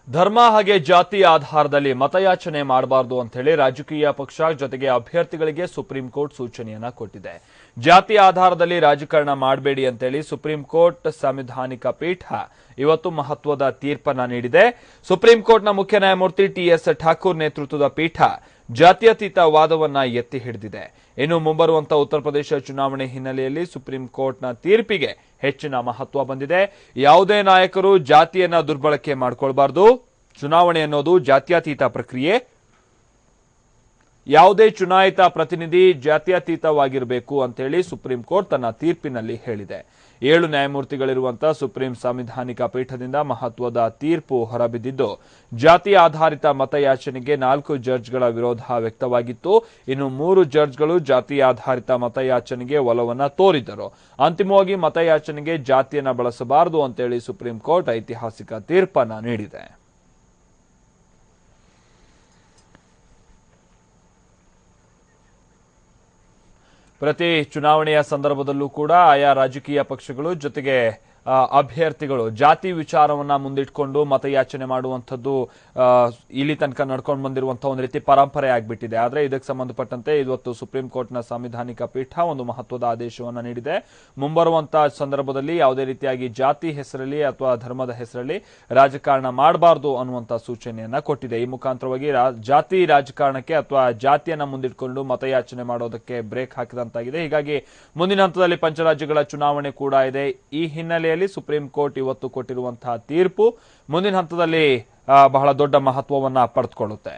ಧರ್ಮ ಹಾಗೆ ಜಾತಿ ಆಧಾರದಲ್ಲಿ ಮತಯಾಚನೆ ಮಾಡಬಾರದು ಅಂತ ಹೇಳಿ ರಾಜಕೀಯ ಪಕ್ಷ ಜೊತೆಗೆ ಅಭ್ಯರ್ಥಿಗಳಿಗೆ ಸುಪ್ರೀಂ ಕೋರ್ಟ್ ಸೂಚನೆಯನ್ನ ಕೊಟ್ಟಿದೆ. ಜಾತಿ ಆಧಾರದಲ್ಲಿ ರಾಜಕಾರಣ ಮಾಡಬೇಡಿ ಅಂತ ಹೇಳಿ ಸುಪ್ರೀಂ ಕೋರ್ಟ್ ಸಂವಿಧಾನಿಕ ಪೀಠ ಇವತ್ತು ಮಹತ್ವದ ತೀರ್ಪನ್ನ ನೀಡಿದೆ. ಸುಪ್ರೀಂ ಕೋರ್ಟ್ನ ಮುಖ್ಯ ನ್ಯಾಯಮೂರ್ತಿ ಟಿ.ಎಸ್. ಠಾಕೂರ್ ನೇತೃತ್ವದ ಪೀಠ ಜಾತ್ಯತೀತ ವಾದವನ್ನ ಎತ್ತಿ ಹಿಡಿದಿದೆ. ಇನ್ನು ಮುಂಬರುವಂತಹ ಉತ್ತರ ಪ್ರದೇಶ ಚುನಾವಣೆ ಹಿನ್ನೆಲೆಯಲ್ಲಿ ಸುಪ್ರೀಂ ಕೋರ್ಟ್ನ ತೀರ್ಪಿಗೆ ಹೆಚ್ಚಿನ ಮಹತ್ವ ಬಂದಿದೆ. ಯಾವುದೇ ನಾಯಕರು ಜಾತಿಯನ್ನ ದುರ್ಬಳಕೆ ಮಾಡಿಕೊಳ್ಳಬಾರದು. ಚುನಾವಣೆ ಅನ್ನೋದು ಜಾತ್ಯತೀತ ಪ್ರಕ್ರಿಯೆ. ಯಾವುದೇ ಚುನಾಯಿತ ಪ್ರತಿನಿಧಿ ಜಾತ್ಯತೀತವಾಗಿರಬೇಕು ಅಂತ ಹೇಳಿ ಸುಪ್ರೀಂ ಕೋರ್ಟ್ ತನ್ನ ತೀರ್ಪಿನಲ್ಲಿ ಹೇಳಿದೆ. 7 ನ್ಯಾಯಮೂರ್ತಿಗಳಿರುವಂತಹ ಸುಪ್ರೀಂ ಸಾಂವಿಧಾನಿಕ ಪೀಠದಿಂದ ಮಹತ್ವದ ತೀರ್ಪು ಹೊರಬಿದ್ದಿದ್ದು, ಜಾತಿ ಆಧಾರಿತ ಮತಯಾಚನೆಗೆ 4 ಜಡ್ಜ್ಗಳ ವಿರೋಧ ವ್ಯಕ್ತವಾಗಿತ್ತು. ಇನ್ನು 3 ಜಡ್ಜ್ಗಳು ಜಾತಿ ಆಧಾರಿತ ಮತಯಾಚನೆಗೆ ಒಲವನ್ನ ತೋರಿದ್ದರು. ಅಂತಿಮವಾಗಿ ಮತಯಾಚನೆಗೆ ಜಾತಿಯನ್ನ ಬಳಸಬಾರದು ಅಂತೇಳಿ ಸುಪ್ರೀಂ ಕೋರ್ಟ್ ಐತಿಹಾಸಿಕ ತೀರ್ಪನ್ನ ನೀಡಿದೆ. ಪ್ರತಿ ಚುನಾವಣೆಯ ಸಂದರ್ಭದಲ್ಲೂ ಕೂಡ ಆಯಾ ರಾಜಕೀಯ ಪಕ್ಷಗಳು ಜೊತೆಗೆ ಅಭ್ಯರ್ಥಿಗಳು ಜಾತಿ ವಿಚಾರವನ್ನ ಮುಂದಿಟ್ಕೊಂಡು ಮತಯಾಚನೆ ಮಾಡುವಂಥದ್ದು ಇಲ್ಲಿ ತನಕ ನಡ್ಕೊಂಡು ಬಂದಿರುವಂತಹ ಒಂದು ರೀತಿ ಪರಂಪರೆ ಆಗಿಬಿಟ್ಟಿದೆ. ಆದರೆ ಇದಕ್ಕೆ ಸಂಬಂಧಪಟ್ಟಂತೆ ಇವತ್ತು ಸುಪ್ರೀಂ ಕೋರ್ಟ್ನ ಸಾಂವಿಧಾನಿಕ ಪೀಠ ಒಂದು ಮಹತ್ವದ ಆದೇಶವನ್ನು ನೀಡಿದೆ. ಮುಂಬರುವಂತಹ ಸಂದರ್ಭದಲ್ಲಿ ಯಾವುದೇ ರೀತಿಯಾಗಿ ಜಾತಿ ಹೆಸರಲ್ಲಿ ಅಥವಾ ಧರ್ಮದ ಹೆಸರಲ್ಲಿ ರಾಜಕಾರಣ ಮಾಡಬಾರದು ಅನ್ನುವಂತಹ ಸೂಚನೆಯನ್ನ ಕೊಟ್ಟಿದೆ. ಈ ಮುಖಾಂತರವಾಗಿ ಜಾತಿ ರಾಜಕಾರಣಕ್ಕೆ ಅಥವಾ ಜಾತಿಯನ್ನ ಮುಂದಿಟ್ಕೊಂಡು ಮತಯಾಚನೆ ಮಾಡೋದಕ್ಕೆ ಬ್ರೇಕ್ ಹಾಕಿದಂತಾಗಿದೆ. ಹೀಗಾಗಿ ಮುಂದಿನ ಹಂತದಲ್ಲಿ ಪಂಚರಾಜ್ಯಗಳ ಚುನಾವಣೆ ಕೂಡ ಇದೆ. ಈ ಹಿನ್ನೆಲೆಯಲ್ಲಿ ಸುಪ್ರೀಂ ಕೋರ್ಟ್ ಇವತ್ತು ಕೊಟ್ಟಿರುವಂತಹ ತೀರ್ಪು ಮುಂದಿನ ಹಂತದಲ್ಲಿ ಬಹಳ ದೊಡ್ಡ ಮಹತ್ವವನ್ನ ಪಡೆದುಕೊಳ್ಳುತ್ತೆ.